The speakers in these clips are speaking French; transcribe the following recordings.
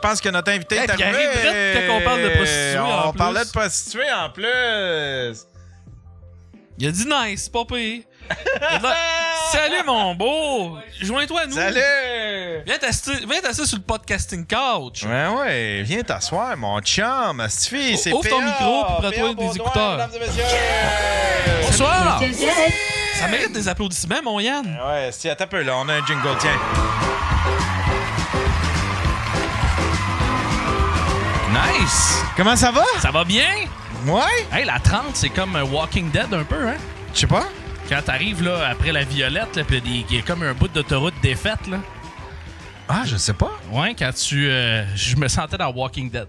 pense que notre invité est arrivé. Quand on parle de prostituées on parlait de prostituées en plus. Il a dit nice, pas pire. Salut mon beau! Joins-toi à nous. Salut! Viens t'asseoir sur le podcasting couch. Ouais, viens t'asseoir, mon chum. Stifi, c'est Ouvre ton PA, micro puis prends-toi PA des écouteurs. Mesdames et messieurs! Bonsoir! Ça mérite des applaudissements, mon Yann. Ouais, si, attends un peu, là, on a un jingle, tiens. Nice! Comment ça va? Ça va bien? Ouais? Hey, la 30, c'est comme Walking Dead un peu, hein? Je sais pas. Quand t'arrives là, après la Violette, là, pis il y a comme un bout d'autoroute défaite, là. Ah, je sais pas. Ouais, quand tu... je me sentais dans Walking Dead.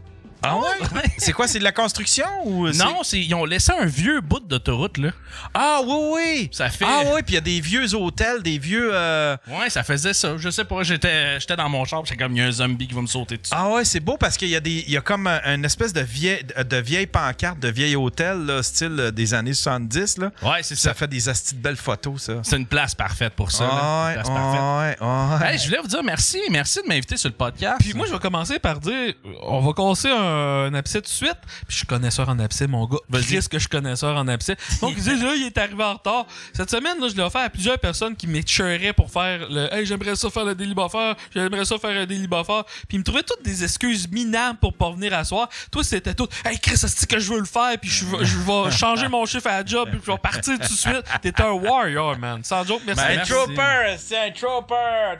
Ah ouais? C'est quoi, c'est de la construction ou... Non, ils ont laissé un vieux bout d'autoroute, là. Ah oui, oui! Ça fait... Ah oui, puis il y a des vieux hôtels, des vieux... Ouais, ça faisait ça. Je sais pas, j'étais dans mon char, c'est comme il y a un zombie qui va me sauter dessus. Ah ouais, c'est beau parce qu'il y a comme une espèce de vieille pancarte, de vieil hôtel, là, style des années 70, là. Ouais, c'est ça. Ça fait des astis de belles photos, ça. C'est une place parfaite pour ça. Ah ouais, ouais. Hey, je voulais vous dire merci de m'inviter sur le podcast. Puis moi, je vais commencer par dire, on va casser un abcès tout de suite. Puis je suis connaisseur en abcès, mon gars. Qu'est-ce que je suis connaisseur en abcès? Donc, ils disent, là, il est arrivé en retard. Cette semaine, là, je l'ai offert à plusieurs personnes qui m'écheuraient pour faire le hey, j'aimerais ça faire le Daily Buffer, j'aimerais ça faire un Daily Buffer. Puis ils me trouvaient toutes des excuses minables pour pas venir asseoir. Toi, c'était tout, hey, Chris, c'est que je veux le faire, puis je vais changer mon chiffre à la job, puis je vais partir tout de suite. T'es un warrior, man. Sans joke, merci. Un trooper, c'est un trooper.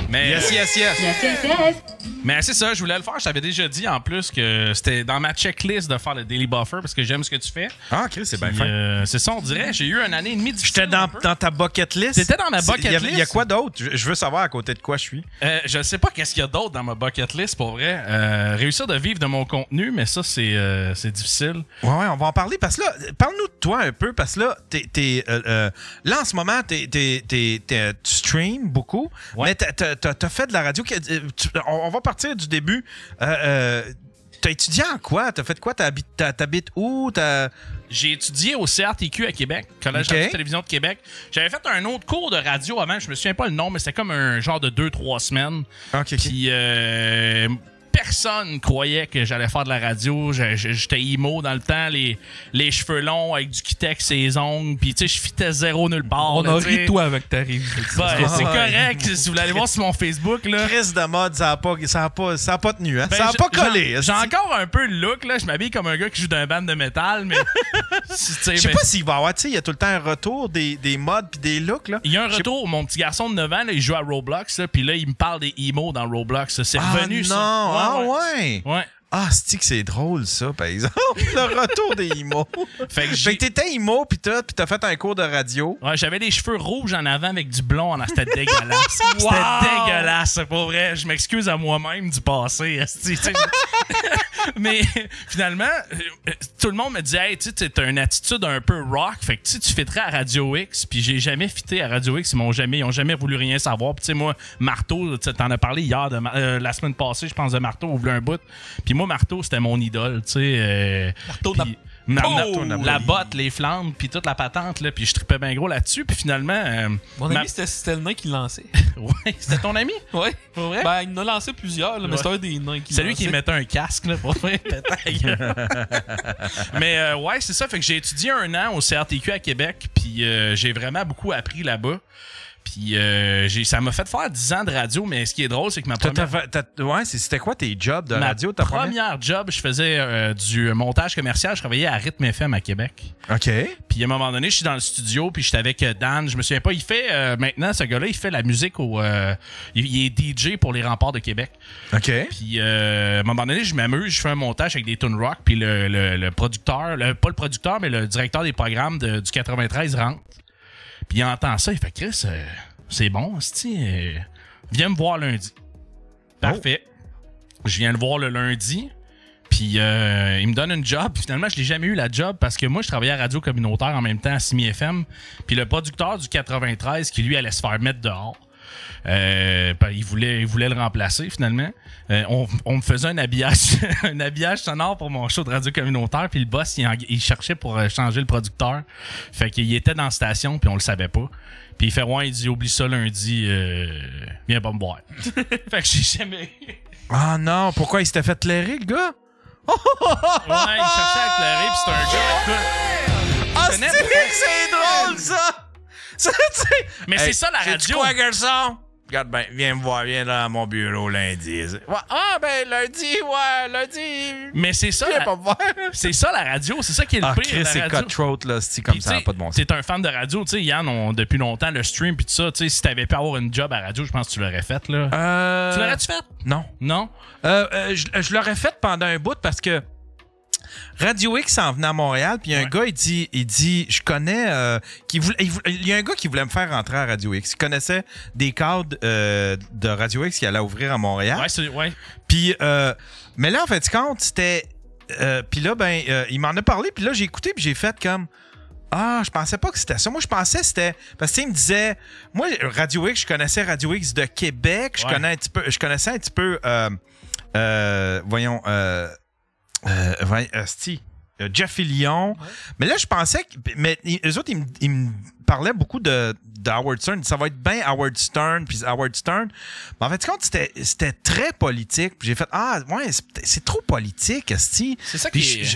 Mais yes. Mais c'est ça, je voulais le faire. Je t'avais déjà dit en plus que c'était dans ma checklist de faire le Daily Buffer parce que j'aime ce que tu fais. Ah, Chris, c'est bien fait. C'est ça, on dirait. J'ai eu une année et demie difficile. J'étais dans ta bucket list. T'étais dans ma bucket list. Il y a quoi d'autre? Je veux savoir à côté de quoi je suis. Je sais pas qu'est-ce qu'il y a d'autre dans ma bucket list, pour vrai. Réussir de vivre de mon contenu, mais ça, c'est difficile. Ouais, on va en parler parce que là, parle-nous de toi un peu parce que là, là en ce moment, tu streams beaucoup, mais t'as fait de la radio. On va partir du début. T'as étudié en quoi? T'as fait quoi? T'habites où? J'ai étudié au CRTQ à Québec, Collège de télévision de Québec. J'avais fait un autre cours de radio avant, je me souviens pas le nom, mais c'était comme un genre de 2-3 semaines. OK. Puis personne croyait que j'allais faire de la radio. J'étais emo dans le temps, les cheveux longs avec du Kitex et les ongles. Puis tu sais, je fitais zéro nulle part. On a ri toi avec ta rive. C'est correct. Si vous voulez aller voir sur mon Facebook, là. Chris de mode, ça a pas tenu, hein? Ça a pas collé. J'ai encore un peu le look, là. Je m'habille comme un gars qui joue d'un band de métal, mais. Je sais pas s'il va y avoir, tu sais, il y a tout le temps un retour des modes puis des looks, là. Il y a un retour. Mon petit garçon de 9 ans, là, il joue à Roblox, puis là, il me parle des emo dans Roblox. C'est revenu, non. ça. Ah ouais? Ouais. Ah, c'est drôle, ça, par exemple. Le retour des emo. Fait que t'étais emo, puis t'as fait un cours de radio. Ouais, j'avais les cheveux rouges en avant avec du blond. C'était dégueulasse. C'était dégueulasse, pour vrai. Je m'excuse à moi-même du passé. Mais finalement, tout le monde me dit, hey, tu sais, t'as une attitude un peu rock. Fait que tu fitterais à Radio X. Puis j'ai jamais fitté à Radio X. Ils ont jamais voulu rien savoir. Puis tu sais, moi, Marteau, t'en as parlé hier, la semaine passée, je pense, de Marteau, on voulait un bout. Puis moi, Marteau, c'était mon idole, tu sais. Marteau la botte, les flammes, puis toute la patente, là, puis je tripais bien gros là-dessus, puis finalement... Mon ami, c'était le nain qui le lançait. Ouais, c'était ton ami? Ouais. Pour vrai? Ben, il en a lancé plusieurs, là, mais c'était un des nains qui C'est lui qui mettait un casque, là, pour vrai. Mais ouais, c'est ça, fait que j'ai étudié 1 an au CRTQ à Québec, puis j'ai vraiment beaucoup appris là-bas. Puis ça m'a fait faire 10 ans de radio, mais ce qui est drôle, c'est que ma première... c'était quoi tes jobs de radio? Ta première job, je faisais du montage commercial. Je travaillais à Rythme FM à Québec. OK. Puis à un moment donné, je suis dans le studio, puis j'étais avec Dan. Je me souviens pas, il fait... maintenant, ce gars-là, il fait la musique il est DJ pour les Remparts de Québec. OK. Puis à un moment donné, je m'amuse, je fais un montage avec des tunes rock, puis le producteur, pas le producteur, mais le directeur des programmes du 93 rentre. Puis il entend ça, il fait Chris, c'est bon, viens me voir lundi. Parfait. Je viens le voir le lundi. Puis il me donne une job. Puis finalement, je l'ai jamais eu la job parce que moi, je travaillais à Radio Communautaire en même temps à Simi FM. Puis le producteur du 93 qui lui allait se faire mettre dehors. Il voulait le remplacer, finalement. On me faisait un habillage sonore pour mon show de radio communautaire, puis le boss, il cherchait pour changer le producteur. Fait qu'il était dans la station, puis on le savait pas. Puis il fait, ouais, il dit, oublie ça lundi, viens pas me boire. Fait que j'ai jamais... Ah non, pourquoi il s'était fait clairer, le gars? Ouais, il cherchait à clairer, puis c'est un gars, écoute... Ah, c'est drôle, ça! Mais c'est ça, la radio. J'ai-tu quoi, garçon? Regarde ben, viens me voir, viens dans mon bureau lundi. Ouais, ah, ben, lundi. Mais c'est ça. Viens pas me voir. C'est ça, la radio. C'est ça qui est le pire. Chris, c'est cutthroat, là. C'est comme ça, pas de bon sens. T'es un fan de radio, tu sais, Yann, depuis longtemps, le stream, puis tout ça, tu sais, si t'avais pu avoir une job à radio, je pense que tu l'aurais fait, là. Tu l'aurais-tu fait? Non. Non? Je l'aurais fait pendant un bout parce que Radio X s'en venait à Montréal, puis un gars, il dit, je connais, il y a un gars qui voulait me faire rentrer à Radio X. Il connaissait des cadres de Radio X qui allaient ouvrir à Montréal. Ouais. Puis, mais là, en fait, compte, c'était, puis là, il m'en a parlé, puis là, j'ai écouté, puis j'ai fait comme, ah, je pensais pas que c'était ça. Moi, je pensais que c'était, parce que il me disait, moi, Radio X, je connaissais Radio X de Québec, je connaissais un petit peu, Jeff Fillion. Ouais. Mais là, je pensais que. Mais eux autres, ils me parlaient beaucoup de Howard Stern. Ça va être bien Howard Stern, puis Howard Stern. Mais en fait, compte, c'était très politique. Puis j'ai fait, c'est trop politique, esti. C'est ça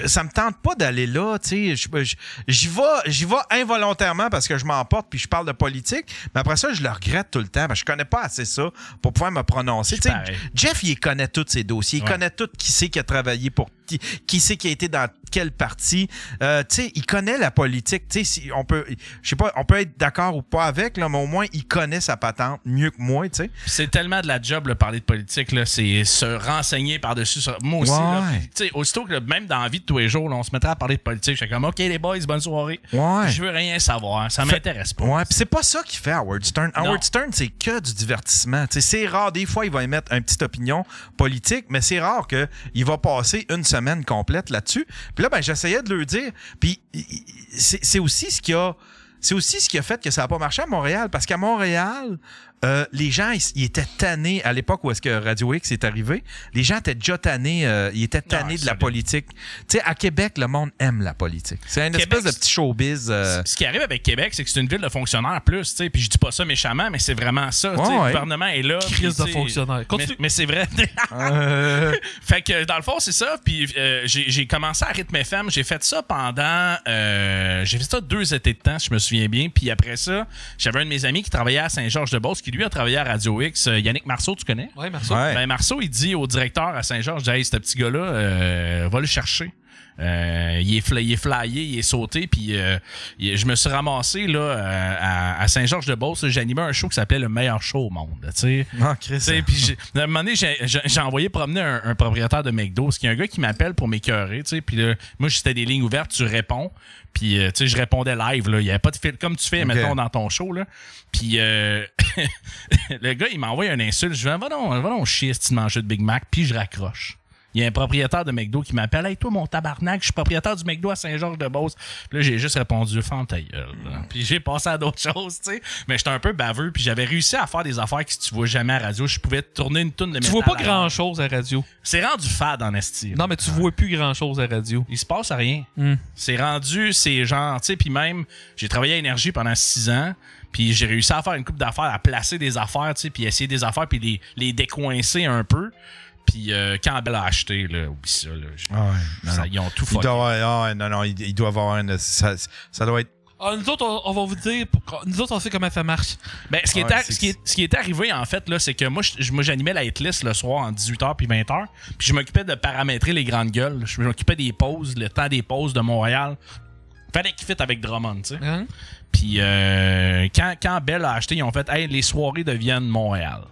ça me tente pas d'aller là, tu sais. J'y vais involontairement parce que je m'emporte, puis je parle de politique. Mais après ça, je le regrette tout le temps. Parce que je connais pas assez ça pour pouvoir me prononcer. Jeff, il connaît tous ses dossiers. Il connaît tout qui c'est qui a travaillé pour qui c'est qui a été dans quelle partie. Tu sais, il connaît la politique. Tu sais, on peut être d'accord ou pas avec, là, mais au moins, il connaît sa patente mieux que moi, tu sais. C'est tellement de la job, là, parler de politique, là, c'est se renseigner par-dessus ça. Moi aussi, tu sais, aussitôt que même dans la vie de tous les jours, là, on se mettrait à parler de politique, j'étais comme, OK, les boys, bonne soirée. Ouais. Je veux rien savoir, ça m'intéresse pas. Ouais, puis c'est pas ça qu'il fait Howard Stern. Howard Stern, c'est que du divertissement. Tu sais, c'est rare, des fois, il va émettre une petite opinion politique, mais c'est rare qu'il va passer une semaine complète là-dessus. Puis là, j'essayais de le dire, puis c'est aussi ce qui a fait que ça n'a pas marché à Montréal, parce qu'à Montréal, les gens, ils étaient tannés à l'époque où est-ce que Radio X est arrivé. Les gens étaient déjà tannés, ils étaient tannés de la politique. Tu sais, à Québec, le monde aime la politique. C'est une espèce de petit showbiz. Ce qui arrive avec Québec, c'est que c'est une ville de fonctionnaires plus, tu sais. Puis je dis pas ça méchamment, mais c'est vraiment ça. Le gouvernement est là. Crise de fonctionnaires. Mais c'est vrai. Fait que dans le fond, c'est ça. Puis j'ai commencé à Rythme FM. J'ai fait ça pendant. J'ai fait ça 2 étés de temps, si je me souviens bien. Puis après ça, j'avais un de mes amis qui travaillait à Saint-Georges-de-Beauce, qui lui a travaillé à Radio X. Yannick Marceau, tu connais? Oui, Marceau. Ouais. Ben, Marceau, il dit au directeur à Saint-Georges, hey, ce petit gars-là, va le chercher. Il est flyé, il est sauté, puis je me suis ramassé là à Saint-Georges-de-Beauce. J'animais un show qui s'appelait Le meilleur show au monde. Tu sais, puis à un moment donné, j'ai envoyé promener un propriétaire de McDo, ce qui est un gars qui m'appelle pour m'écœurer. Tu sais, puis moi, j'étais des lignes ouvertes, tu réponds. Puis, tu sais, je répondais live, là. Il n'y avait pas de fil comme tu fais, mettons, dans ton show, là. Puis, le gars, il m'a envoyé un insulte. Je dis, va donc chier si tu manges de Big Mac. Puis, je raccroche. Il y a un propriétaire de McDo qui m'appelle. Hey, toi, mon tabarnak, je suis propriétaire du McDo à Saint-Georges-de-Beauce. Puis là, j'ai juste répondu, fends ta gueule. Puis j'ai passé à d'autres choses, tu sais. Mais j'étais un peu baveux. Puis j'avais réussi à faire des affaires que si tu vois jamais à radio, je pouvais tourner une toune de métal. Tu vois pas grand-chose à radio. C'est rendu fade en esti. Non, mais tu vois plus grand-chose à radio. Il se passe rien. C'est rendu, c'est genre, tu sais. Puis même, j'ai travaillé à Énergie pendant 6 ans. Puis j'ai réussi à faire une couple d'affaires, à placer des affaires, tu sais, puis essayer des affaires, puis les décoincer un peu. Puis quand Bell a acheté, là, oublie ça, là. Ils ont tout fucké. Il doit avoir une. Ça doit être. Nous autres, on va vous dire. Nous autres, on sait comment ça marche. Ben, ce qui est arrivé, en fait, là, c'est que moi, j'animais la hitlist le soir en 18h puis 20h. Puis je m'occupais de paramétrer les grandes gueules. Je m'occupais des pauses, le temps des pauses de Montréal. Fallait qu'il fitte avec Drummond, tu sais. Puis quand Bell a acheté, ils ont fait, hey, les soirées deviennent Montréal.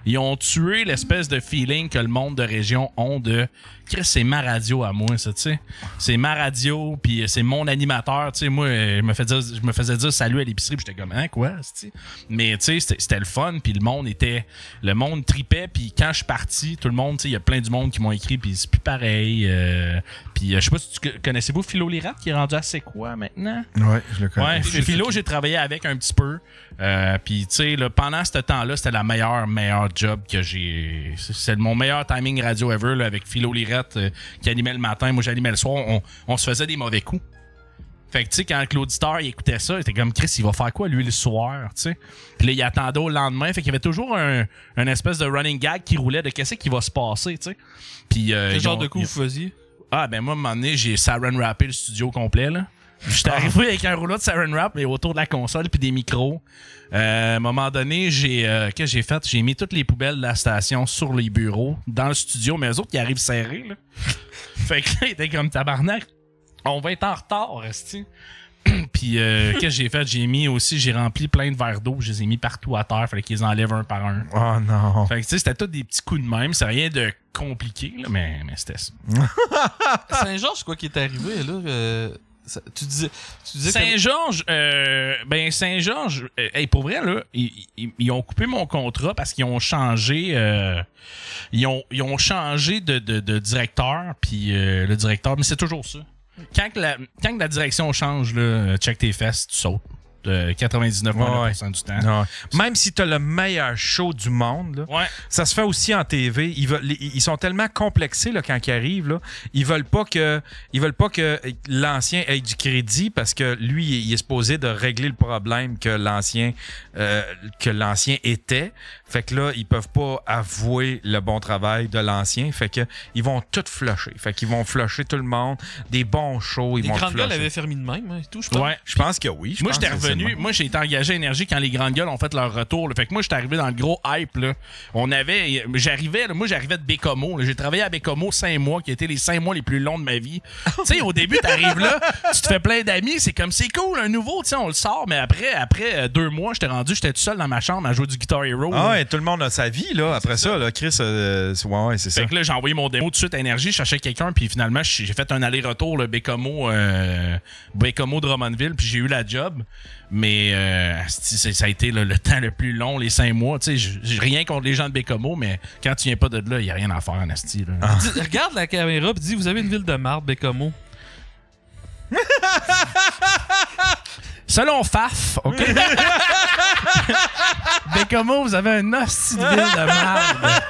Ils ont tué l'espèce de feeling que le monde de région ont de Chris, c'est ma radio à moi, ça, tu sais. C'est ma radio, puis c'est mon animateur, tu sais. Moi, je me faisais dire salut à l'épicerie, puis j'étais comme, hein, quoi, tu sais. Mais, tu sais, c'était le fun, puis le monde tripait, puis quand je suis parti, tout le monde, tu sais, il y a plein du monde qui m'ont écrit, puis c'est plus pareil. Puis, je sais pas si connaissez-vous Philo Lirate, qui est rendu à C'est quoi maintenant? Ouais, je le connais. Ouais, Philo, j'ai travaillé avec un petit peu. Puis, tu sais, pendant ce temps-là, c'était la meilleure job que j'ai. C'est mon meilleur timing radio ever, là, avec Philo Lirate qui animait le matin. Moi, j'animais le soir. On se faisait des mauvais coups. Fait que, tu sais, quand l'auditeur il écoutait ça, il était comme Chris, il va faire quoi, lui, le soir, tu sais? Puis là, il attendait au lendemain. Fait qu'il y avait toujours un espèce de running gag qui roulait de qu'est-ce qui va se passer, tu sais. Puis, quel genre de coup vous faisiez? Ah, ben, moi, à un moment donné, j'ai saran wrappé le studio complet, là. J'étais arrivé avec un rouleau de saran wrap, mais autour de la console, puis des micros. À un moment donné, qu'est-ce que j'ai fait? J'ai mis toutes les poubelles de la station sur les bureaux, dans le studio, mais eux autres, ils arrivent serrés, là. Fait que là, ils étaient comme tabarnak. On va être en retard, esti. Puis, qu'est-ce que j'ai fait? J'ai rempli plein de verres d'eau, je les ai mis partout à terre, fallait qu'ils enlèvent un par un. Oh non. Fait que, tu sais, c'était tous des petits coups de même, c'est rien de compliqué, là, mais c'était ça. Saint-Georges, quoi qui est arrivé, là? Tu disais Saint-Georges, Saint-Georges, pour vrai, là, ils ont coupé mon contrat parce qu'ils ont changé, ils ont changé de directeur, puis le directeur, mais c'est toujours ça. Quand la direction change, là, check tes fesses, tu sautes. 99% du temps. Ouais. Même si tu as le meilleur show du monde, là, ça se fait aussi en TV. Ils sont tellement complexés là, quand ils arrivent. Là, ils veulent pas que l'ancien ait du crédit parce que lui, il est supposé de régler le problème que l'ancien était. Fait que là, ils peuvent pas avouer le bon travail de l'ancien. Fait que ils vont tout flusher. Fait qu'ils vont flusher tout le monde. Des bons shows, ils vont flusher. Les grandes gueules avaient fermé de même et tout, je pense. Ouais, je pense que oui. Moi, j'étais revenu. Moi, j'ai été engagé à Énergie quand les grandes gueules ont fait leur retour. Là. Fait que moi, j'étais arrivé dans le gros hype. Là. J'arrivais de Bécomo. J'ai travaillé à Bécomo 5 mois, qui étaient les 5 mois les plus longs de ma vie. Tu sais, au début, t'arrives là, tu te fais plein d'amis. C'est comme, c'est cool, un nouveau, tu sais, on le sort. Mais après 2 mois, j'étais tout seul dans ma chambre à jouer du Guitar Hero. Ah ouais, tout le monde a sa vie, là. Après ça, là, Chris, c'est ça. Fait que là, j'ai envoyé mon démo tout de suite à Énergie, je cherchais quelqu'un, puis finalement, j'ai fait un aller-retour, le Bécomo Drummondville, puis j'ai eu la job. Mais ça a été le temps le plus long, les 5 mois. Tu sais, j'ai rien contre les gens de Bécomo, mais quand tu viens pas de là, il n'y a rien à faire en asti. Regarde la caméra et dis, vous avez une ville de marde, Bécomo. Selon FAF, OK? Bécomo, vous avez un hostie de ville de merde.